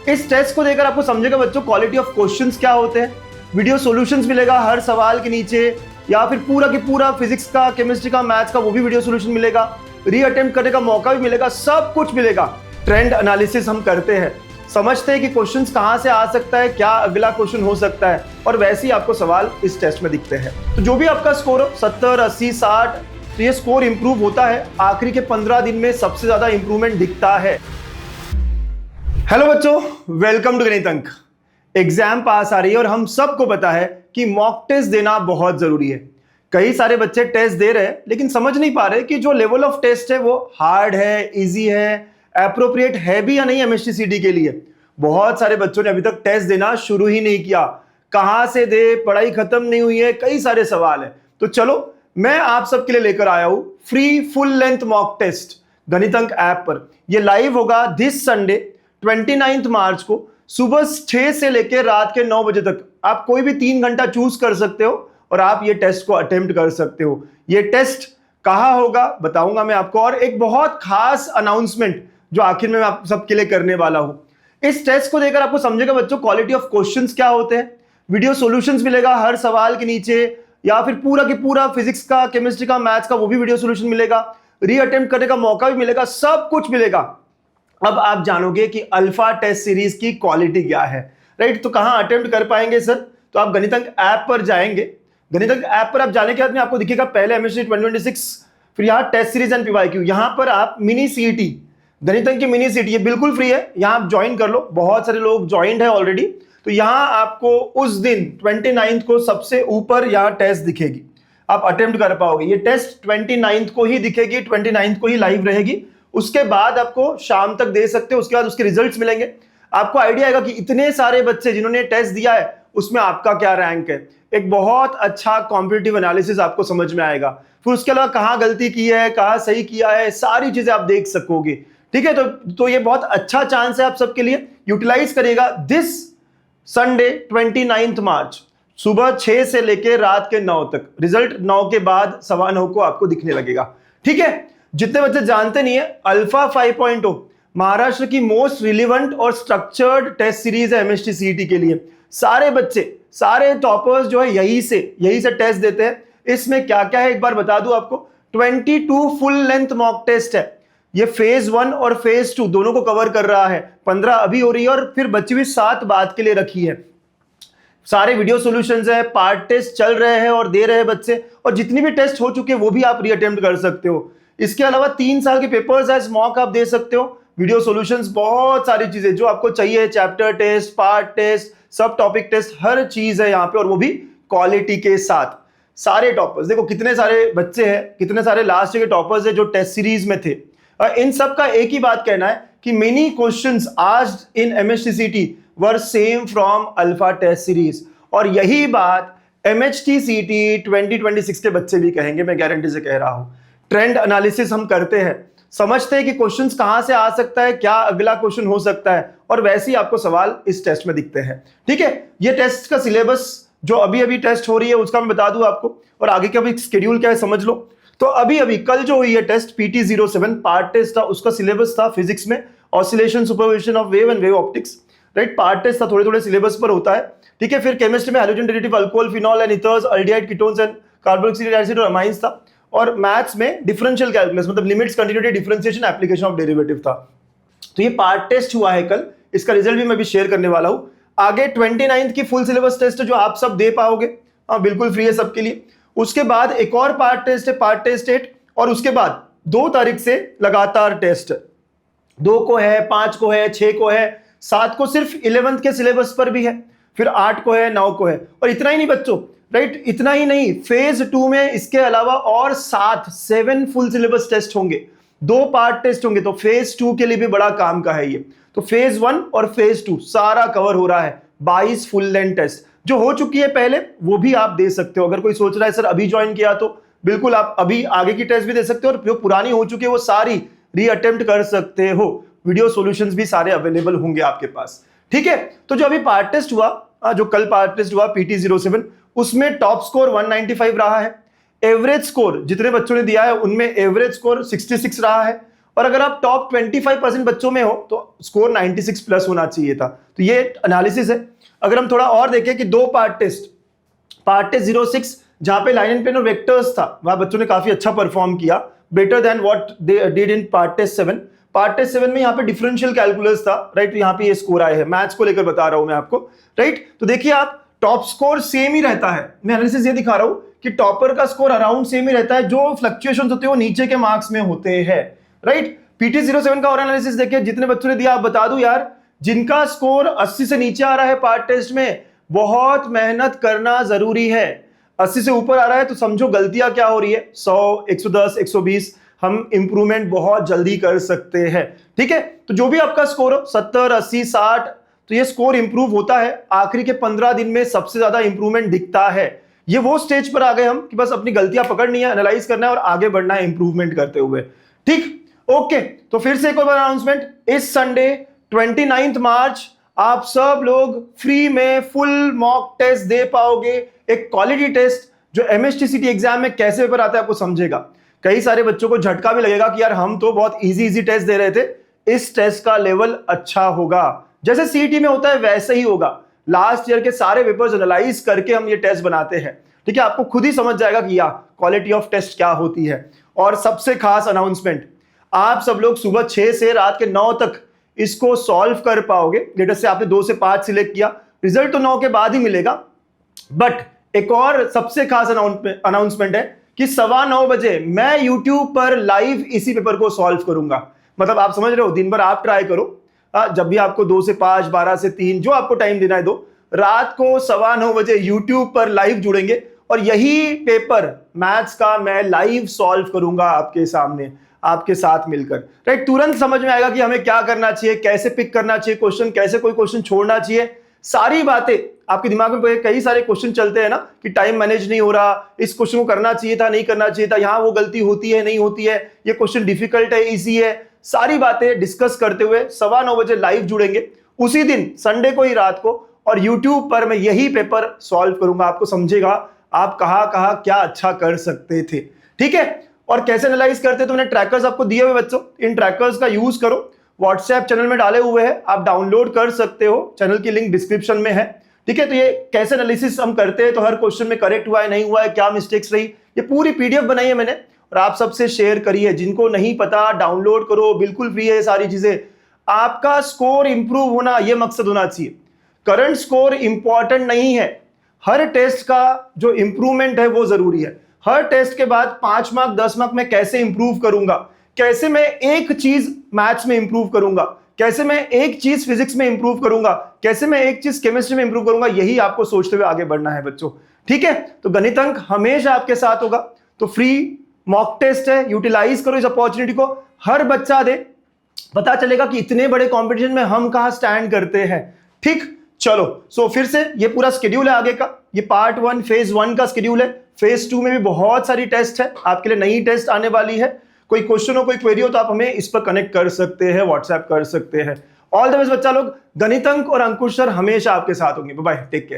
इस टेस्ट को देकर आपको समझेगा बच्चों क्वालिटी ऑफ क्वेश्चंस क्या होते हैं, वीडियो सॉल्यूशंस मिलेगा हर सवाल के नीचे, या फिर पूरा की पूरा फिजिक्स का, केमिस्ट्री का, मैथ्स का वो भी वीडियो सॉल्यूशन मिलेगा, री अटेम्प्ट करने का मौका भी मिलेगा, सब कुछ मिलेगा। ट्रेंड एनालिसिस हम करते हैं, समझते हैं कि क्वेश्चंस कहां से आ सकता है, क्या अगला क्वेश्चन हो सकता है, और वैसे ही आपको सवाल इस टेस्ट में दिखते हैं। तो जो भी आपका स्कोर हो 70, 80, 60, तो ये स्कोर इंप्रूव होता है। आखिरी के 15 दिन में सबसे ज्यादा इंप्रूवमेंट दिखता है। हेलो बच्चों, वेलकम टू गणित अंक। एग्जाम पास आ रही है और हम सबको पता है कि मॉक टेस्ट देना बहुत जरूरी है। कई सारे बच्चे टेस्ट दे रहे हैं लेकिन समझ नहीं पा रहे कि जो लेवल ऑफ टेस्ट है वो हार्ड है, इजी है, एप्रोप्रिएट है भी या नहीं एमएसटीसीटी के लिए। बहुत सारे बच्चों ने अभी तक टेस्ट देना शुरू ही नहीं किया। कहां से दे, पढ़ाई खत्म नहीं हुई है, कई सारे सवाल है। तो चलो मैं आप सबके लिए लेकर आया हूं free full length mock test Ganit Ank app पर। यह लाइव होगा दिस संडे 29 मार्च को सुबह 6 से लेकर रात के 9 बजे तक। आप कोई भी 3 घंटा चूज कर सकते हो और आप ये टेस्ट को अटेम्प्ट कर सकते हो। ये टेस्ट कहां होगा बताऊंगा मैं आपको, और एक बहुत खास अनाउंसमेंट जो आखिर में मैं आप सबके लिए करने वाला हूं। इस टेस्ट को देकर आपको समझेगा बच्चों क्वालिटी ऑफ क्वेश्चंस क्या होते हैं, वीडियो सॉल्यूशंस मिलेगा हर सवाल के नीचे, या फिर पूरा की पूरा फिजिक्स का, केमिस्ट्री का, मैथ्स का वो भी वीडियो सॉल्यूशन मिलेगा, री अटेम्प्ट करने का मौका भी मिलेगा, सब कुछ मिलेगा। अब आप जानोगे कि अल्फा टेस्ट सीरीज की क्वालिटी क्या है, राइट। तो कहां अटेम्प्ट कर पाएंगे सर? तो आप गणित अंक ऐप पर जाएंगे। गणित अंक ऐप पर आप जाने के बाद में आपको दिखेगा पहले एमएसटी 2026, फिर यहाँ टेस्ट सीरीज एंड पीवाईक्यू। यहां पर आप मिनी सीईटी, गणित अंक की मिनी सीईटी, ये बिल्कुल फ्री है, यहां आप ज्वाइन कर लो। बहुत सारे लोग ज्वाइंड है ऑलरेडी। तो यहां आपको उस दिन 29 को सबसे ऊपर यहां टेस्ट दिखेगी, आप अटेम्प्ट कर पाओगे। ये टेस्ट 29 को ही दिखेगी, 29 को ही लाइव रहेगी। उसके बाद आपको शाम तक दे सकते हो, उसके बाद उसके रिजल्ट्स मिलेंगे। आपको आइडिया आएगा कि इतने सारे बच्चे जिन्होंने टेस्ट दिया है उसमें आपका क्या रैंक है। एक बहुत अच्छा कॉम्पिटिटिव एनालिसिस आपको समझ में आएगा। फिर उसके अलावा कहां गलती की है, कहां सही किया है, सारी चीजें आप देख सकोगे। ठीक है, तो ये बहुत अच्छा चांस है आप सबके लिए, यूटिलाइज करिएगा। दिस संडे 29 मार्च सुबह 6 से लेकर रात के 9 तक, रिजल्ट 9 के बाद 9:15 को आपको दिखने लगेगा। ठीक है, जितने बच्चे जानते नहीं है, अल्फा 5.0 महाराष्ट्र की मोस्ट रिलेवेंट और स्ट्रक्चर्ड टेस्ट सीरीज है एमएसटी के लिए। सारे बच्चे, सारे टॉपर्स जो है यही से टेस्ट देते हैं। इसमें क्या क्या है एक बार बता दूं आपको। 22 फुल लेंथ मॉक टेस्ट है। ये फेज 1 और फेज 2 दोनों को कवर कर रहा है। 15 अभी हो रही है और फिर बची हुई 7 बाद के लिए रखी है। सारे वीडियो सॉल्यूशंस है, पार्ट टेस्ट चल रहे हैं और दे रहे हैं बच्चे, और जितनी भी टेस्ट हो चुके हैं वो भी आप री अटेम्प्ट कर सकते हो। इसके अलावा 3 साल के पेपर्स एज मॉक आप दे सकते हो, वीडियो सॉल्यूशंस, बहुत सारी चीजें जो आपको चाहिए, चैप्टर टेस्ट, पार्ट टेस्ट, सब टॉपिक टेस्ट, हर चीज है यहाँ पे, और वो भी क्वालिटी के साथ। सारे टॉपर्स देखो कितने सारे बच्चे हैं, कितने सारे लास्ट के टॉपर्स है जो टेस्ट सीरीज में थे। इन सब का एक ही बात कहना है कि many questions asked in MHTCET were same from alpha test series, और यही बात एमएचटीसीटी 2026 के बच्चे भी कहेंगे, मैं गारंटी से कह रहा हूं। ट्रेंड एनालिसिस हम करते हैं, समझते हैं कि क्वेश्चंस कहां से आ सकता है, क्या अगला क्वेश्चन हो सकता है, और वैसे ही आपको सवाल इस टेस्ट में दिखते हैं। ठीक है, ये टेस्ट का सिलेबस जो अभी टैस्ट हो रही है उसका मैं बता दूं आपको, और आगे का भी शेड्यूल क्या है समझ लो। तो अभी कल जो हुई है टेस्ट PT07 पार्ट टेस्ट था, उसका सिलेबस था फिजिक्स में oscillation, superposition of wave and wave optics, right. Part test था, थोड़े सिलेबस पर होता है। ठीक है, फिर केमिस्ट्री में halogen derivative, alcohol, phenol and ethers, aldehyde, ketones and carboxylic acid और अमाइंस था। और मैथ्स में डिफरेंशियल कैलकुलस, मतलब limits, continuity, differentiation, application of derivative था। तो ये पार्ट टेस्ट हुआ है कल, इसका रिजल्ट भी मैं भी शेयर करने वाला हूं। आगे 29 की फुल सिलेबस टेस्ट जो आप सब दे पाओगे, हाँ बिल्कुल फ्री है सबके लिए। उसके बाद एक और पार्ट टेस्ट है, पार्ट टेस्ट 8, और उसके बाद 2 तारीख से लगातार टेस्ट, 2 को है, 5 को है, 6 को है, 7 को सिर्फ 11th के सिलेबस पर भी है, फिर 8 को है, 9 को है। और इतना ही नहीं बच्चों, राइट, इतना ही नहीं, फेज 2 में इसके अलावा और 7 फुल सिलेबस टेस्ट होंगे, 2 पार्ट टेस्ट होंगे। तो फेज 2 के लिए भी बड़ा काम का है ये। तो फेज 1 और फेज 2 सारा कवर हो रहा है। 22 फुल लेंथ टेस्ट जो हो चुकी है पहले, वो भी आप दे सकते हो। अगर कोई सोच रहा है सर अभी ज्वाइन किया, तो बिल्कुल आप अभी आगे की टेस्ट भी दे सकते हो, और जो पुरानी हो चुकी है वो सारी री अटेम्प्ट कर सकते हो। वीडियो सॉल्यूशंस भी सारे अवेलेबल होंगे आपके पास। ठीक है, तो जो अभी पार्ट टेस्ट हुआ, जो कल पार्ट टेस्ट हुआ PT07, उसमें टॉप स्कोर 195 रहा है। एवरेज स्कोर जितने बच्चों ने दिया है उनमें एवरेज स्कोर 66 रहा है, और अगर आप टॉप 25% बच्चों में हो तो स्कोर 96 प्लस होना चाहिए था। तो ये एनालिसिस है। अगर हम थोड़ा और देखें कि दो पार्ट टेस्ट 06 जहां पे लाइन एंड पेन और वेक्टर्स था, वहां बच्चों ने काफी अच्छा परफॉर्म किया, better than what they did in part test 7। Part test 7 में यहाँ पे डिफरेंशियल कैलकुलस था, राइट, यहाँ पे ये स्कोर आए हैं, मैथ्स को लेकर बता रहा हूं मैं आपको, राइट। तो देखिए आप टॉप स्कोर सेम ही रहता है, मैं एनालिसिस ये दिखा रहा हूं कि टॉपर का स्कोर अराउंड सेम ही रहता है, जो फ्लक्चुएशंस होते हैं वो नीचे के मार्क्स में होते हैं, राइट। PT07 का और एनालिसिस देखिए, जितने बच्चों ने दिया आप बता दूं यार, जिनका स्कोर 80 से नीचे आ रहा है पार्ट टेस्ट में, बहुत मेहनत करना जरूरी है। 80 से ऊपर आ रहा है तो समझो गलतियां क्या हो रही है, 100, 110, 120, हम इंप्रूवमेंट बहुत जल्दी कर सकते हैं, ठीक है। तो जो भी आपका स्कोर हो 70, 80, 60, तो ये स्कोर इंप्रूव होता है। आखिरी के 15 दिन में सबसे ज्यादा इंप्रूवमेंट दिखता है। ये वो स्टेज पर आ गए हम कि बस अपनी गलतियां पकड़नी है, एनालाइज करना है और आगे बढ़ना है इंप्रूवमेंट करते हुए, ठीक। ओके, तो फिर से एक और अनाउंसमेंट, इस संडे 29 मार्च आप सब लोग फ्री में फुल मॉक टेस्ट दे पाओगे। एक क्वालिटी टेस्ट जो MSTCT एग्जाम में कैसे पेपर आता है आपको समझेगा। कई सारे बच्चों को झटका भी लगेगा कि यार हम तो बहुत इजी टेस्ट दे रहे थे, इस टेस्ट का लेवल अच्छा होगा, जैसे CET में होता है वैसे ही होगा। लास्ट ईयर के सारे पेपर्स एनालाइज करके हम ये टेस्ट बनाते हैं, ठीक है। आपको खुद ही समझ जाएगा कि यार क्वालिटी ऑफ टेस्ट क्या होती है। और सबसे खास अनाउंसमेंट, आप सब लोग सुबह 6 से रात के 9 तक इसको सॉल्व कर पाओगे। लेटेस्ट से आपने 2 से 5 सिलेक्ट किया, रिजल्ट तो 9 के बाद ही मिलेगा। बट एक और सबसे खास अनाउंसमेंट है कि 9:15 बजे मैं YouTube पर लाइव इसी पेपर को सॉल्व करूंगा। मतलब आप समझ रहे हो, दिन भर आप ट्राई करो, जब भी आपको 2 से 5, 12 से 3 जो आपको टाइम देना है दो, रात को 9:15 बजे YouTube पर लाइव जुड़ेंगे और यही पेपर मैथ्स का मैं लाइव सॉल्व करूंगा आपके सामने, आपके साथ मिलकर, राइट। तुरंत समझ में आएगा कि हमें क्या करना चाहिए, कैसे पिक करना चाहिए क्वेश्चन, कैसे कोई क्वेश्चन छोड़ना चाहिए, सारी बातें आपके दिमाग में। कई सारे क्वेश्चन चलते हैं ना कि टाइम मैनेज नहीं हो रहा, इस क्वेश्चन को करना चाहिए था, नहीं करना चाहिए था, यहां वो गलती होती है, नहीं होती है, ये क्वेश्चन डिफिकल्ट है, इजी है, सारी बातें डिस्कस करते हुए 9:15 बजे लाइव जुड़ेंगे उसी दिन संडे को ही रात को, और यूट्यूब पर मैं यही पेपर सॉल्व करूंगा। आपको समझेगा आप कहां कहां क्या अच्छा कर सकते थे, ठीक है। और कैसे एनालाइज करते तो मैंने ट्रैकर्स आपको दिए हुए बच्चों, इन ट्रैकर्स का यूज करो, व्हाट्सएप चैनल में डाले हुए हैं, आप डाउनलोड कर सकते हो, चैनल की लिंक डिस्क्रिप्शन में है, ठीक है। तो ये कैसे एनालिसिस हम करते हैं, तो हर क्वेश्चन में करेक्ट हुआ है नहीं हुआ है, क्या मिस्टेक्स रही, ये पूरी PDF बनाई है मैंने और आप सबसे शेयर करिए। जिनको नहीं पता डाउनलोड करो, बिल्कुल फ्री है ये सारी चीजें। आपका स्कोर इंप्रूव होना ये मकसद होना चाहिए। करंट स्कोर इंपॉर्टेंट नहीं है, हर टेस्ट का जो इंप्रूवमेंट है वो जरूरी है। हर टेस्ट के बाद 5 मार्क 10 मार्क में कैसे इंप्रूव करूंगा, कैसे मैं एक चीज मैथ्स में इंप्रूव करूंगा, कैसे मैं एक चीज फिजिक्स में इंप्रूव करूंगा, कैसे मैं एक चीज केमिस्ट्री में इंप्रूव करूंगा, यही आपको सोचते हुए आगे बढ़ना है बच्चों, ठीक है। तो गणित अंक हमेशा आपके साथ होगा। तो फ्री मॉक टेस्ट है, यूटिलाइज करो इस अपॉर्चुनिटी को, हर बच्चा दे, पता चलेगा कि इतने बड़े कंपटीशन में हम कहां स्टैंड करते हैं, ठीक। चलो, सो फिर से ये पूरा शेड्यूल है आगे का, ये पार्ट 1 फेज 1 का शेड्यूल है। फेज 2 में भी बहुत सारी टेस्ट है आपके लिए, नई टेस्ट आने वाली है। कोई क्वेश्चन हो, कोई क्वेरी हो तो आप हमें इस पर कनेक्ट कर सकते हैं, व्हाट्सएप कर सकते हैं। ऑल द बेस्ट बच्चा लोग, गणित अंक और अंकुश सर हमेशा आपके साथ होंगे। Bye bye, take care.